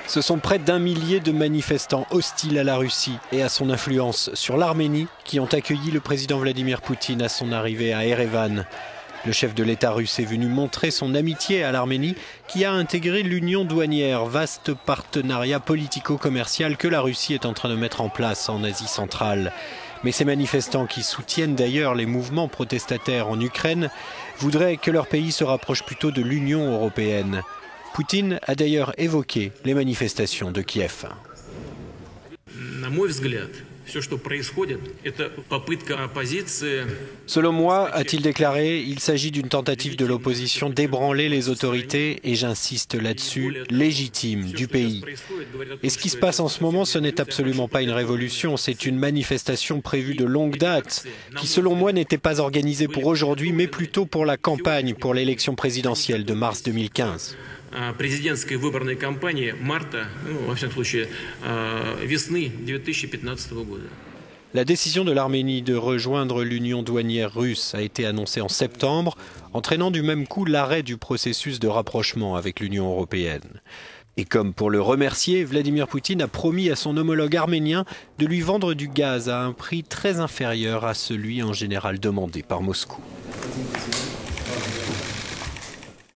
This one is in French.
Ce sont près d'1 millier de manifestants hostiles à la Russie et à son influence sur l'Arménie qui ont accueilli le président Vladimir Poutine à son arrivée à Erevan. Le chef de l'État russe est venu montrer son amitié à l'Arménie qui a intégré l'Union douanière, vaste partenariat politico-commercial que la Russie est en train de mettre en place en Asie centrale. Mais ces manifestants, qui soutiennent d'ailleurs les mouvements protestataires en Ukraine, voudraient que leur pays se rapproche plutôt de l'Union européenne. Poutine a d'ailleurs évoqué les manifestations de Kiev. Selon moi, a-t-il déclaré, il s'agit d'une tentative de l'opposition d'ébranler les autorités, et j'insiste là-dessus, légitimes du pays. Et ce qui se passe en ce moment, ce n'est absolument pas une révolution, c'est une manifestation prévue de longue date, qui selon moi n'était pas organisée pour aujourd'hui, mais plutôt pour la campagne, pour l'élection présidentielle de mars 2015. Президентской выборной кампании марта, во всяком случае, весны 2015 года. La décision de l'Arménie de rejoindre l'union douanière russe a été annoncée en septembre, entraînant du même coup l'arrêt du processus de rapprochement avec l'Union européenne. Et comme pour le remercier, Vladimir Poutine a promis à son homologue arménien de lui vendre du gaz à un prix très inférieur à celui en général demandé par Moscou.